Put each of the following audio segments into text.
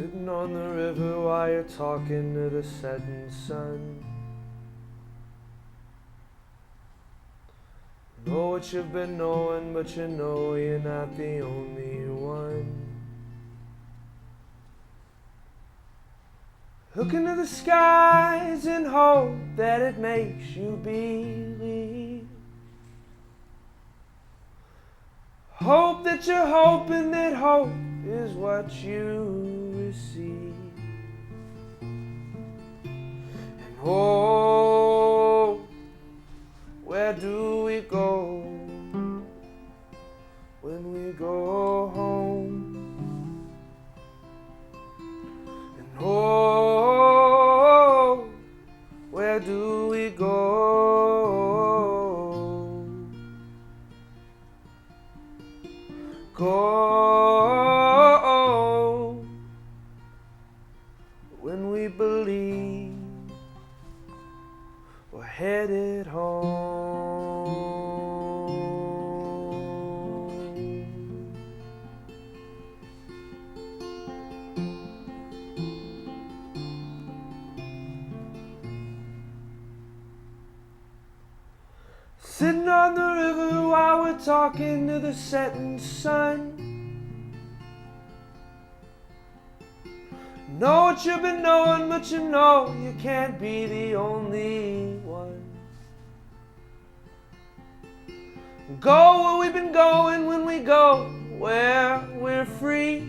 Sitting on the river while you're talking to the setting sun. Know what you've been knowing, but you know you're not the only one. Look into the skies and hope that it makes you believe. Hope that you're hoping that hope is what you receive. And oh, where do we go when we go home? And oh, where do we go? Go when we believe we're headed home. Sitting on the river while we're talking to the setting sun. Know what you've been knowing, but you know you can't be the only one. Go where we've been going when we go where we're free.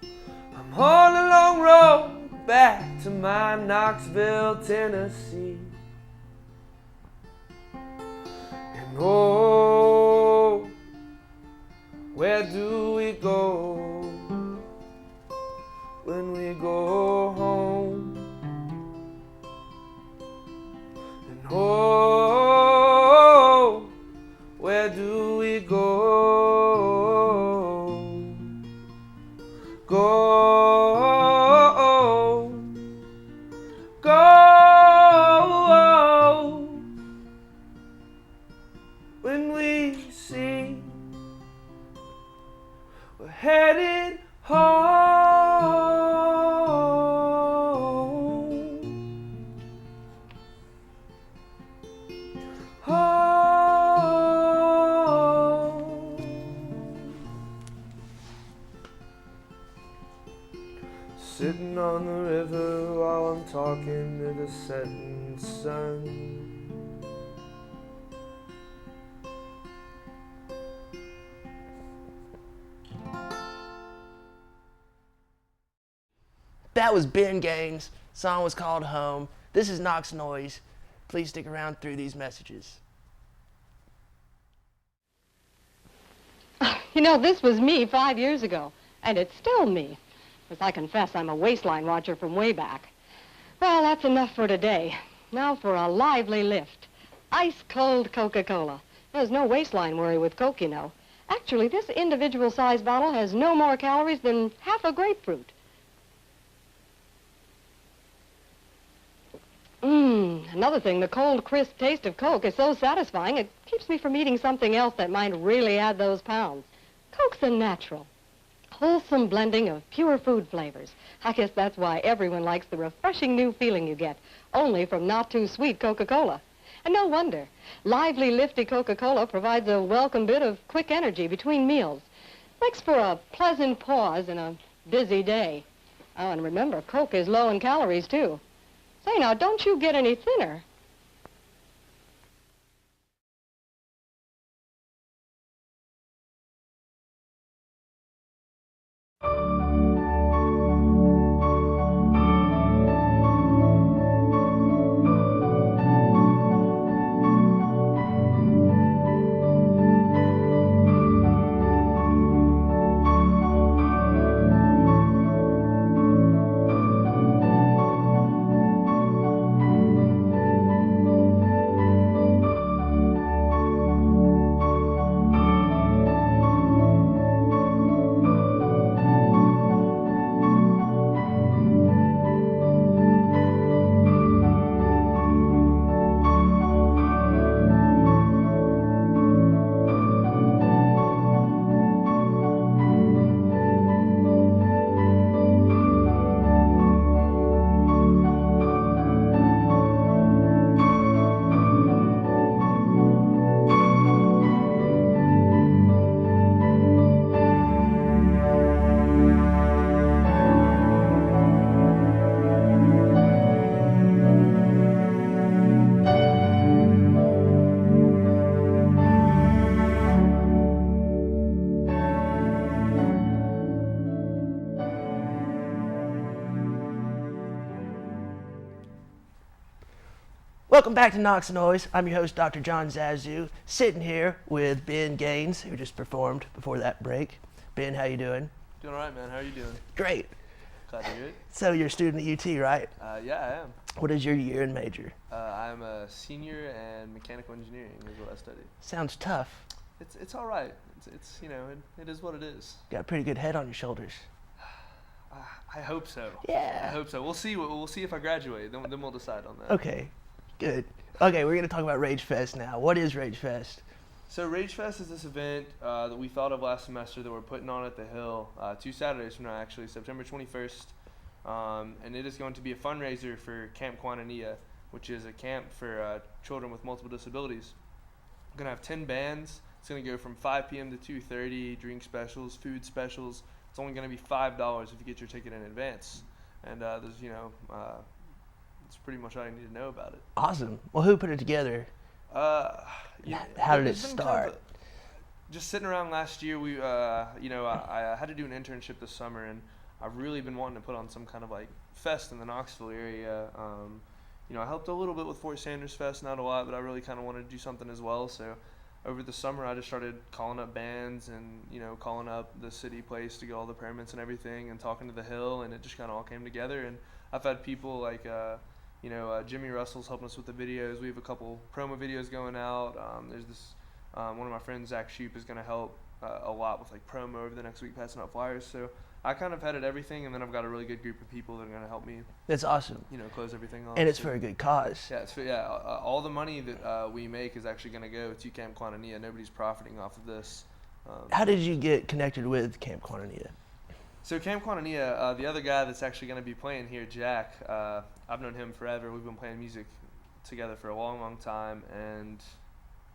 I'm on a long road back to my Knoxville, Tennessee. And oh, where do we go when we go home? And oh, where do we go? Go, go, when we see we're headed home. Home. Sitting on the river while I'm talking to the setting sun. That was Ben Gaines. Song was called Home. This is Knox Noise. Please stick around through these messages. You know, this was me 5 years ago, and it's still me. Because I confess I'm a waistline watcher from way back. Well, that's enough for today. Now for a lively lift. Ice-cold Coca-Cola. There's no waistline worry with Coke, you know. Actually, this individual-sized bottle has no more calories than half a grapefruit. Another thing, the cold, crisp taste of Coke is so satisfying, it keeps me from eating something else that might really add those pounds. Coke's a natural, wholesome blending of pure food flavors. I guess that's why everyone likes the refreshing new feeling you get, only from not-too-sweet Coca-Cola. And no wonder. Lively, lifty Coca-Cola provides a welcome bit of quick energy between meals. Makes for a pleasant pause in a busy day. Oh, and remember, Coke is low in calories, too. Say, now, don't you get any thinner. Welcome back to Knox Noise. I'm your host, Dr. John Zazu, sitting here with Ben Gaines, who just performed before that break. Ben, how you doing? Doing all right, man. How are you doing? Great. Glad to hear it. So you're a student at UT, right? Yeah, I am. What is your year and major? I'm a senior and mechanical engineering is what I study. Sounds tough. It's all right. It's you know, it is what it is. Got a pretty good head on your shoulders. I hope so. Yeah. I hope so. We'll see. We'll see if I graduate. Then we'll decide on that. Okay, good. Okay, we're going to talk about Rage Fest now. What is Rage Fest? So Rage Fest is this event that we thought of last semester that we're putting on at the Hill 2 Saturdays from now, actually, September 21st. And it is going to be a fundraiser for Camp Quintanilla, which is a camp for children with multiple disabilities. We're going to have 10 bands. It's going to go from 5 p.m. to 2:30, drink specials, food specials. It's only going to be $5 if you get your ticket in advance. And there's, it's pretty much all you need to know about it. Awesome. Well, who put it together? How did it start? Just sitting around last year, we, I had to do an internship this summer, and I've really been wanting to put on some kind of like fest in the Knoxville area. I helped a little bit with Fort Sanders Fest, not a lot, but I really kind of wanted to do something as well. So over the summer, I just started calling up bands and, calling up the city place to get all the permits and everything and talking to the Hill, and it just kind of all came together. And I've had people like, Jimmy Russell's helping us with the videos. We have a couple promo videos going out. There's this, one of my friends, Zach Shoup, is going to help a lot with like promo over the next week, passing out flyers. So I kind of headed everything, and then I've got a really good group of people that are going to help me. That's awesome. Close everything off. And it's for a good cause. Yeah, all the money that we make is actually going to go to Camp Quintanilla. Nobody's profiting off of this. How did you get connected with Camp Quintanilla? So Camp Quintanilla, the other guy that's actually going to be playing here, Jack, I've known him forever. We've been playing music together for a long, long time, and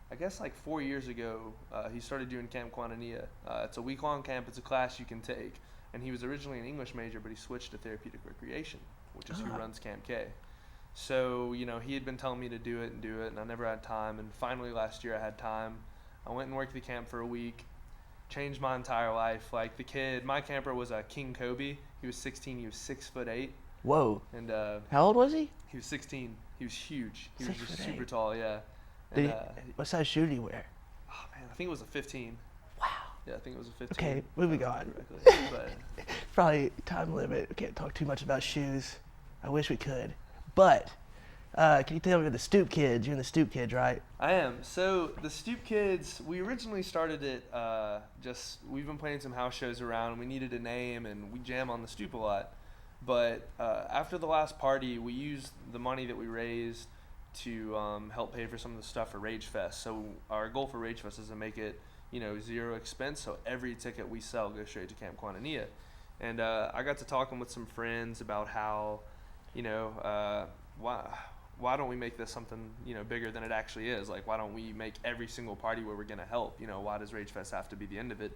I guess like 4 years ago, he started doing Camp Quintanilla. It's a week-long camp. It's a class you can take. And he was originally an English major, but he switched to therapeutic recreation, which is who runs Camp K. So, he had been telling me to do it, and I never had time. And finally last year I had time. I went and worked the camp for a week, changed my entire life. Like my camper was a King Kobe. He was 16, he was 6'8". Whoa. And how old was he? He was 16. He was huge. He 6'8". was just super tall, yeah. And, what size shoe did he wear? Oh man, I think it was a 15. Wow. Yeah, I think it was a 15. Okay, moving on. But Probably time limit. We can't talk too much about shoes. I wish we could. But can you tell me the Stoop Kids? You're in the Stoop Kids, right? I am. So the Stoop Kids, we originally started it we've been playing some house shows around, and we needed a name, and we jam on the stoop a lot. But after the last party, we used the money that we raised to help pay for some of the stuff for Rage Fest. So our goal for Rage Fest is to make it zero expense, so every ticket we sell goes straight to Camp Quintanilla. And I got to talking with some friends about how, why don't we make this something, bigger than it actually is? Like, why don't we make every single party where we're going to help? Why does Rage Fest have to be the end of it?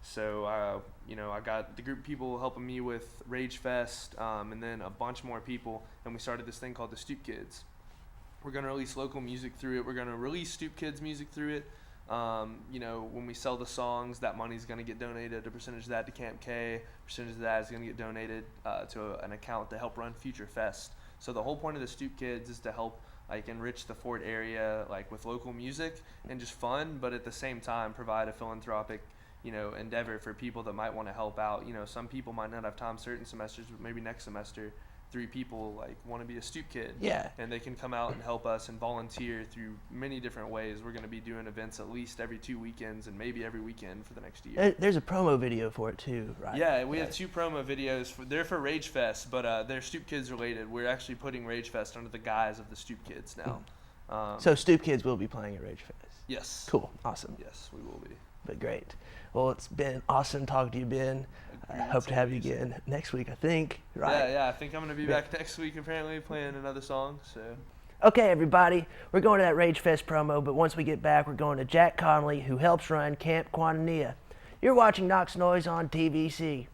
So, I got the group of people helping me with Rage Fest, and then a bunch more people, and we started this thing called the Stoop Kids. We're going to release local music through it. We're going to release Stoop Kids music through it. When we sell the songs, that money's going to get donated, a percentage of that to Camp K, percentage of that is going to get donated to an account to help run Future Fest. So the whole point of the Stoop Kids is to help enrich the Fort area with local music and just fun, but at the same time provide a philanthropic endeavor for people that might want to help out. Some people might not have time certain semesters, but maybe next semester 3 people want to be a Stoop Kid. Yeah. And they can come out and help us and volunteer through many different ways. We're going to be doing events at least every 2 weekends and maybe every weekend for the next year. There's a promo video for it too, right? Yeah, we have 2 promo videos. They're for Rage Fest, but they're Stoop Kids related. We're actually putting Rage Fest under the guise of the Stoop Kids now. So Stoop Kids will be playing at Rage Fest? Yes. Cool. Awesome. Yes, we will be. But great. Well, it's been awesome talking to you, Ben. I hope to have you again next week, I think. Right? Yeah, I think I'm going to be back next week, apparently, playing another song. So. Okay, everybody. We're going to that Rage Fest promo, but once we get back, we're going to Jack Conley, who helps run Camp Quintanilla. You're watching Knox Noise on TVC.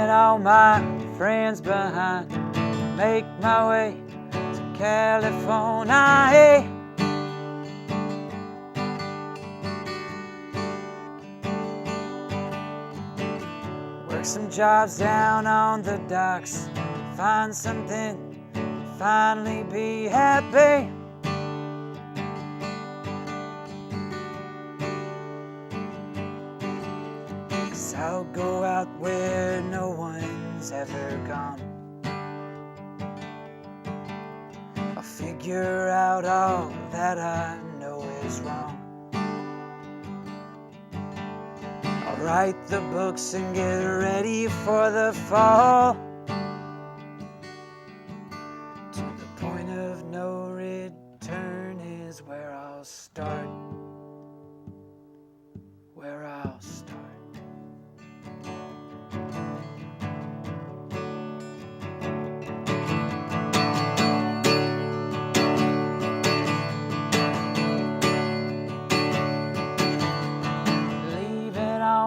all my friends behind, make my way to California. Hey. Work some jobs down on the docks, find something, finally be happy. I'll go out where no one's ever gone. I'll figure out all that I know is wrong. I'll write the books and get ready for the fall. To the point of no return is where I'll start. Where I'll start.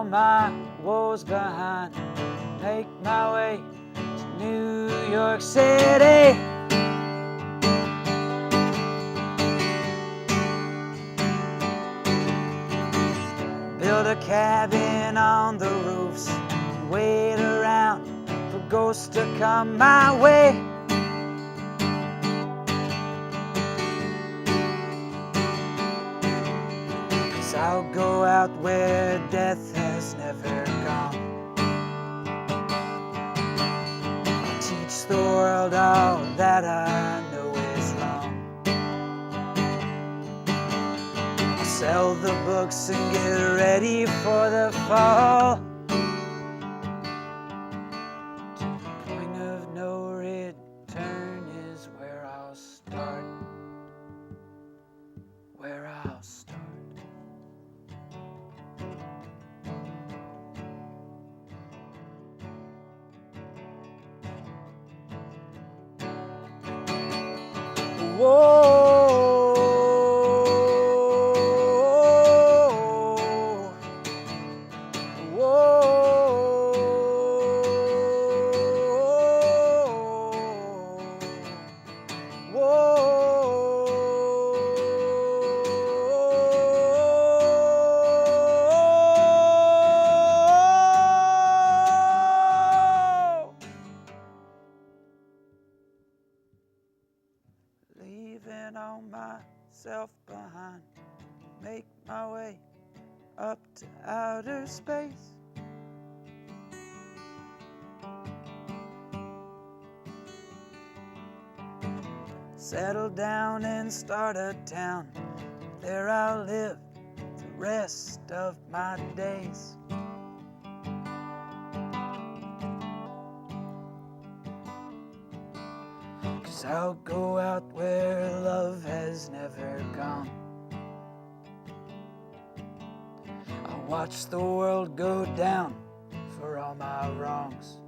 My woes behind, make my way to New York City. Build a cabin on the roofs, wait around for ghosts to come my way. I'll go out where death has never gone. I'll teach the world all that I know is wrong. I'll sell the books and get ready for the fall. To the point of no return is where I'll start. Where I'll start. Whoa. Leaving all myself behind, make my way up to outer space. Settle down and start a town, there I'll live the rest of my days. I'll go out where love has never gone. I'll watch the world go down for all my wrongs.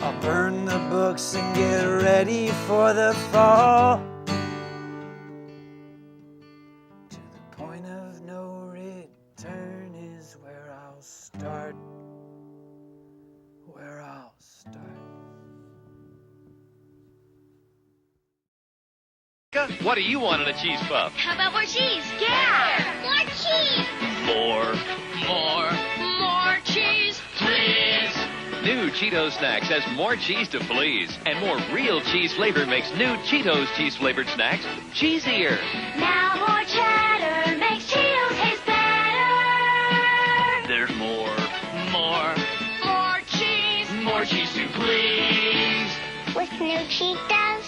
I'll burn the books and get ready for the fall. To the point of no return is where I'll start. Where I'll start. What do you want in a cheese puff? How about more cheese? Yeah! More cheese! More Cheese, please! New Cheetos Snacks has more cheese to please. And more real cheese flavor makes new Cheetos cheese-flavored snacks cheesier. Now more cheddar makes Cheetos taste better! There's more cheese! More cheese to please. With new Cheetos?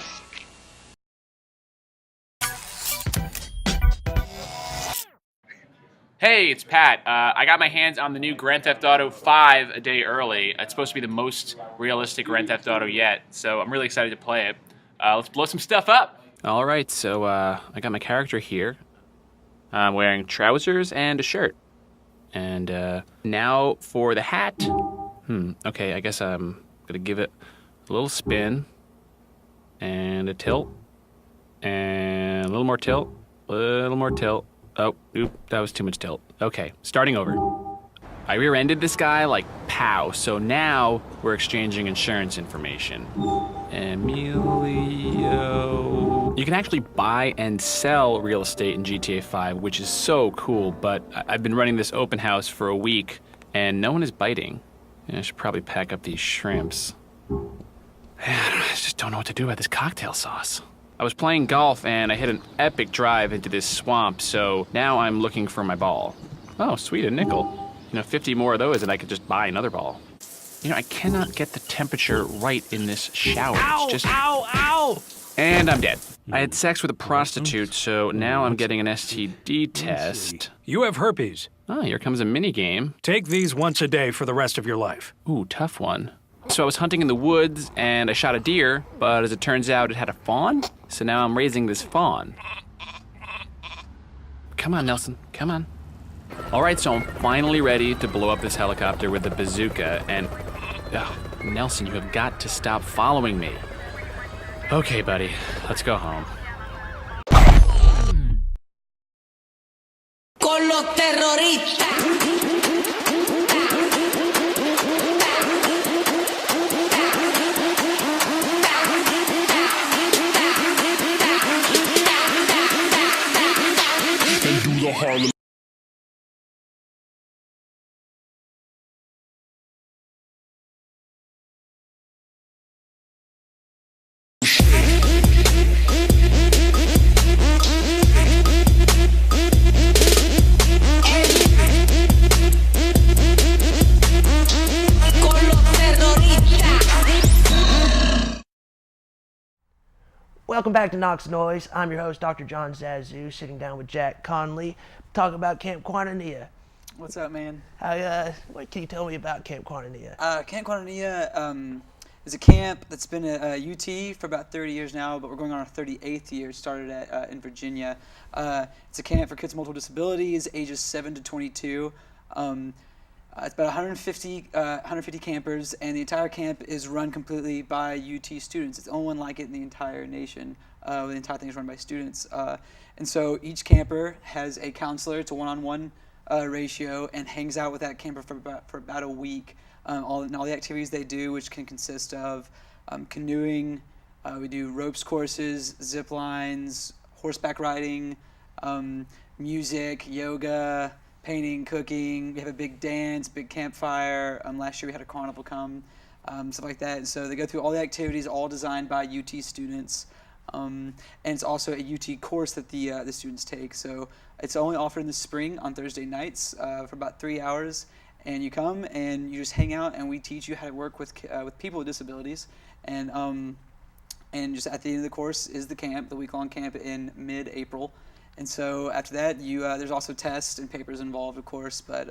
Hey, it's Pat. I got my hands on the new Grand Theft Auto 5 a day early. It's supposed to be the most realistic Grand Theft Auto yet, so I'm really excited to play it. Let's blow some stuff up. All right, so I got my character here. I'm wearing trousers and a shirt. And now for the hat. Okay, I guess I'm gonna give it a little spin and a tilt and a little more tilt, Oh, oop, that was too much tilt. Okay, starting over. I rear-ended this guy like pow, so now we're exchanging insurance information. Emilio. You can actually buy and sell real estate in GTA 5, which is so cool, but I've been running this open house for a week and no one is biting. I should probably pack up these shrimps. I just don't know what to do about this cocktail sauce. I was playing golf and I hit an epic drive into this swamp, so now I'm looking for my ball. Oh, sweet, a nickel. 50 more of those and I could just buy another ball. I cannot get the temperature right in this shower. Ow, It's just... ow! And I'm dead. I had sex with a prostitute, so now I'm getting an STD test. You have herpes. Oh, here comes a mini game. Take these once a day for the rest of your life. Ooh, tough one. So I was hunting in the woods and I shot a deer, but as it turns out, it had a fawn. So now I'm raising this fawn. Come on, Nelson, come on. All right, so I'm finally ready to blow up this helicopter with a bazooka, and Nelson, you have got to stop following me. Okay, buddy, let's go home. Con los terroristas. Welcome back to Knox Noise. I'm your host, Dr. John Zazu, sitting down with Jack Conley, talking about Camp Quintanilla. What's up, man? What can you tell me about Camp Quintanilla? Camp Quintanilla is a camp that's been at UT for about 30 years now, but we're going on our 38th year. Started at in Virginia. It's a camp for kids with multiple disabilities, ages 7 to 22. It's about 150 campers, and the entire camp is run completely by UT students. It's the only one like it in the entire nation. The entire thing is run by students. And so each camper has a counselor. It's a one-on-one ratio, and hangs out with that camper for about a week. All the activities they do, which can consist of canoeing, we do ropes courses, zip lines, horseback riding, music, yoga, painting, cooking. We have a big dance, big campfire. Last year we had a carnival come, stuff like that. So they go through all the activities, all designed by UT students. And it's also a UT course that the students take. So it's only offered in the spring on Thursday nights for about 3 hours. And you come and you just hang out, and we teach you how to work with people with disabilities. And just at the end of the course is the camp, the week-long camp in mid-April. And so after that, there's also tests and papers involved, of course, but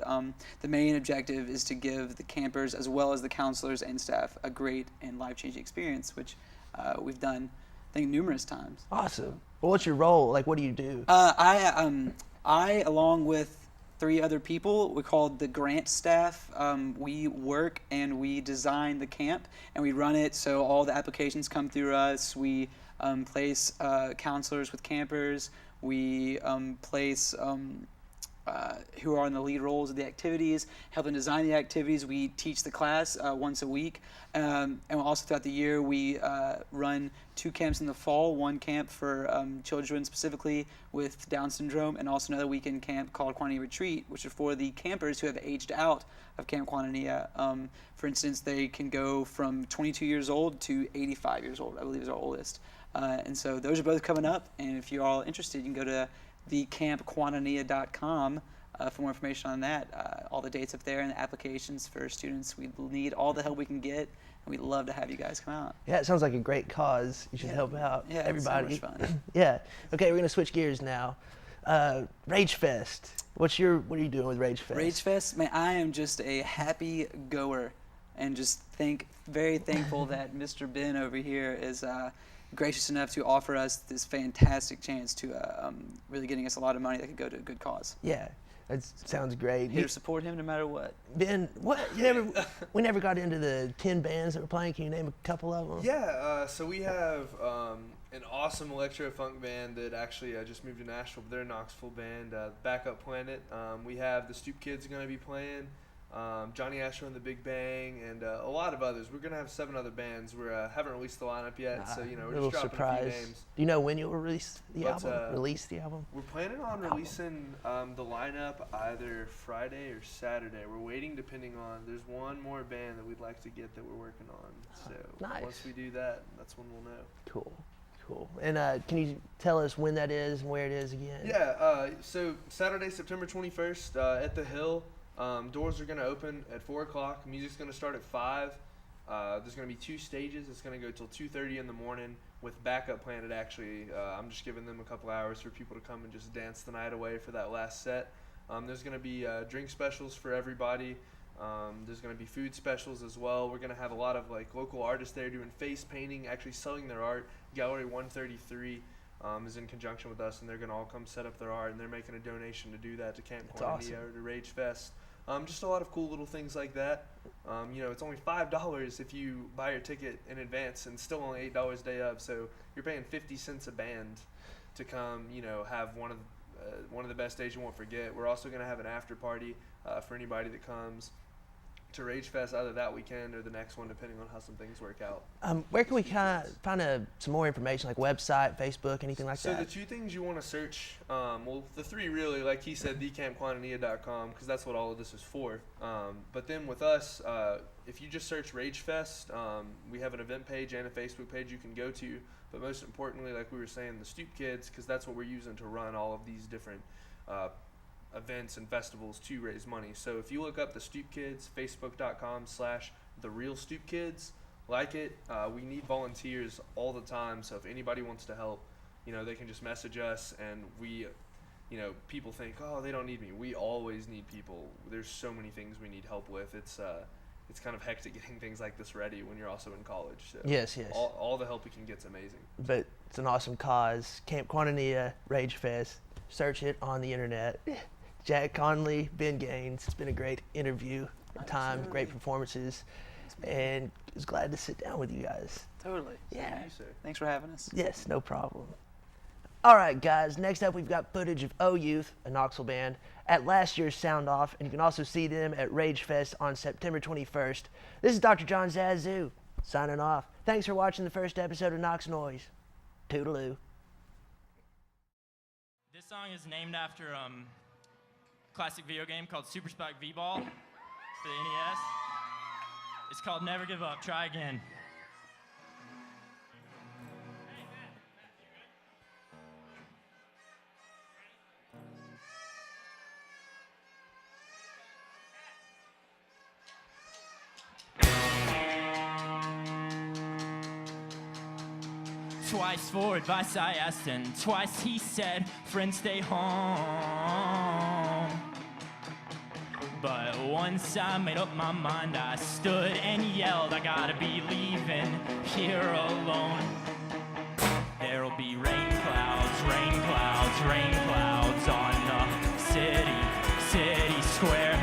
the main objective is to give the campers, as well as the counselors and staff, a great and life-changing experience, which we've done, I think, numerous times. Awesome. Well, what's your role? Like, what do you do? I, along with 3 other people, we called the grant staff. We work and we design the camp, and we run it, so all the applications come through us. We place counselors with campers. We place who are in the lead roles of the activities, help them design the activities. We teach the class once a week. And also throughout the year, we run 2 camps in the fall, one camp for children specifically with Down syndrome, and also another weekend camp called Quintanilla Retreat, which are for the campers who have aged out of Camp Quintanilla. For instance, they can go from 22 years old to 85 years old, I believe is our oldest. And so those are both coming up, and if you're all interested, you can go to thecampquintanilla.com for more information on that. All the dates up there and the applications for students. We need all the help we can get, and we'd love to have you guys come out. Yeah, it sounds like a great cause. You should help out everybody. It's so much fun. Yeah. Okay, we're gonna switch gears now. Rage Fest. What are you doing with Rage Fest? Rage Fest, man, I am just a happy goer, and just very thankful that Mr. Ben over here is gracious enough to offer us this fantastic chance to really getting us a lot of money that could go to a good cause. Yeah, that sounds great. Here to support him no matter what. Ben, we never got into the 10 bands that were playing. Can you name a couple of them? Yeah, so we have an awesome electro-funk band that actually just moved to Nashville. They're a Knoxville band, Backup Planet. We have the Stoop Kids going to be playing. Johnny Asher and the Big Bang, and a lot of others. We're gonna have 7 other bands. We haven't released the lineup yet, so you know we're little just dropping surprise. a few names. Do you know when you'll release the But, album? We're planning on releasing the lineup either Friday or Saturday. We're waiting depending on. There's one more band that we'd like to get that we're working on. So Nice. once we do that, that's when we'll know. Cool. And can you tell us when that is and where it is again? Yeah. So Saturday, September 21st, at the Hill. Doors are going to open at 4 o'clock. Music's going to start at 5. There's going to be 2 stages. It's going to go till 2:30 in the morning with backup planned. Actually, I'm just giving them a couple hours for people to come and just dance the night away for that last set. There's going to be drink specials for everybody. There's going to be food specials as well. We're going to have a lot of like local artists there doing face painting, actually selling their art. Gallery 133 is in conjunction with us, and they're going to all come set up their art, and they're making a donation to do that to Camp Quantinia or to Rage Fest. Just a lot of cool little things like that. You know, it's only $5 if you buy your ticket in advance, and still only $8 day of. So you're paying 50 cents a band to come. You know, have one of the best days you won't forget. We're also going to have an after party for anybody that comes to Rage Fest either that weekend or the next one, depending on how some things work out. Where can we find some more information, like website, Facebook, anything like that? So the 2 things you want to search, well, the 3 really, like he said, thecampquantinia.com, because that's what all of this is for. But then with us, if you just search Rage Fest, we have an event page and a Facebook page you can go to. But most importantly, like we were saying, the Stoop Kids, because that's what we're using to run all of these different events and festivals to raise money. So if you look up the Stoop Kids, facebook.com/therealstoopkids, like it. We need volunteers all the time, so if anybody wants to help, you know, they can just message us, and we, you know, people think, oh, they don't need me. We always need people. There's so many things we need help with. It's kind of hectic getting things like this ready when you're also in college. So Yes. all the help we can get's amazing. But it's an awesome cause. Camp Quantinia, Rage Fest. Search it on the internet. Jack Conley, Ben Gaines. It's been a great interview, time, great performances, and I was glad to sit down with you guys. Totally. Yeah. Thank you, sir. Thanks for having us. Yes, no problem. All right, guys. Next up, we've got footage of O Youth, a Knoxville band, at last year's Sound Off, and you can also see them at Rage Fest on September 21st. This is Dr. John Zazu, signing off. Thanks for watching the first episode of Knox Noise. Toodaloo. This song is named after a classic video game called Super Spike V-Ball for the NES. It's called Never Give Up, Try Again. Twice for advice I asked, and twice he said, friends stay home. But once I made up my mind, I stood and yelled, I gotta be leaving here alone. There'll be rain clouds, rain clouds, rain clouds on the city square.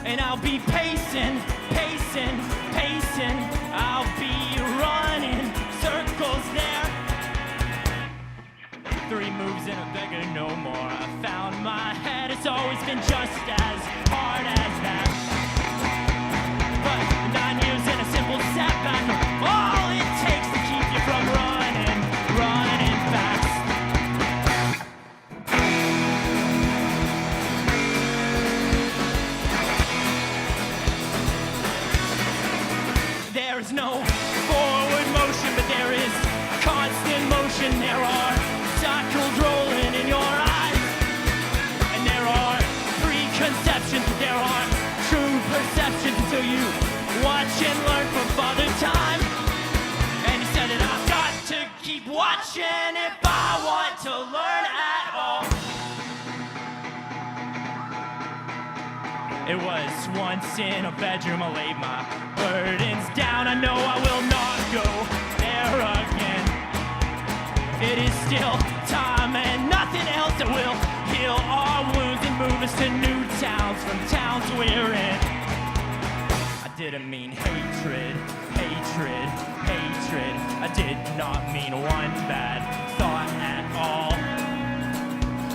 And I'll be pacing, pacing, pacing. I'll be running circles there. 3 moves and a beggar no more. I found my head, it's always been just as hard as that. But 9 years in a simple setback are all it takes to keep you from running fast. There's no forward motion, but there is constant motion. There are cycles rolling in your eyes, and there are preconceptions, but there are true perceptions until you watch and learn from Father Time. And he said that I've got to keep watching if I want to learn at all. It was once in a bedroom, I laid my burdens down. I know I will not go there again. It is still time and nothing else that will heal our wounds and move us to new towns from towns we're in. I didn't mean hatred, hatred, hatred. I did not mean one bad thought at all.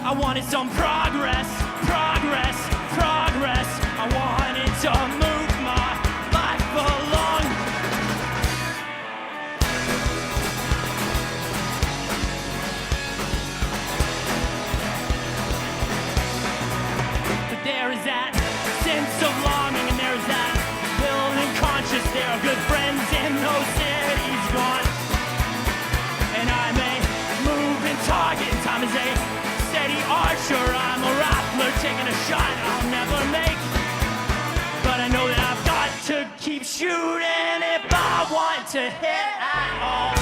I wanted some progress, progress, progress. I wanted to move my life along. But there is that sense of longing, and there's that building conscious. There are good friends in those cities gone. And I may move and target. Time is a steady archer. I'm a rattler taking a shot I'll never make. But I know that I've got to keep shooting if I want to hit at all.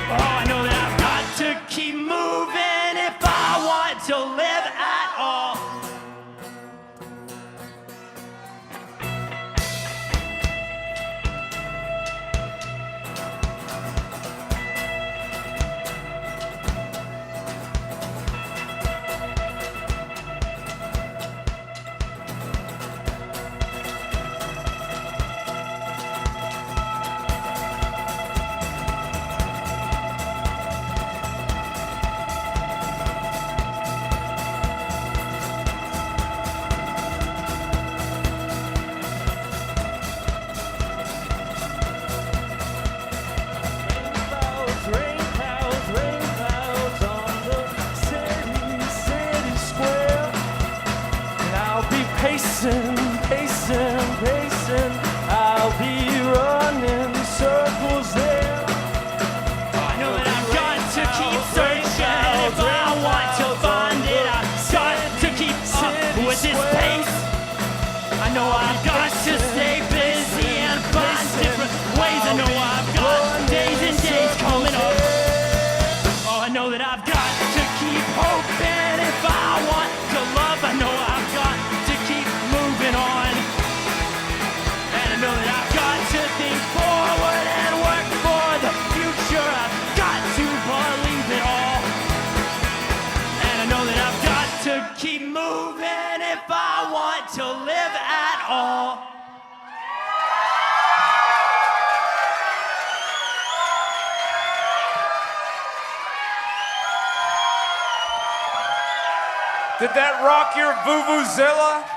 Oh, I know that I've got to keep moving if I want to live at all. Pacing, I'll be running circles there. I know that I've got to keep searching if I want to find it. I've got to keep up with this pace. I know I've got to stay busy and find different ways. I know I've got days and days coming up. Oh, I know that I've got to keep hoping if I want to love. I know I've got to keep moving on. And I know that I've got to think forward and work for the future. I've got to believe it all. And I know that I've got to keep moving if I want to live at all. Did that rock your vuvuzela?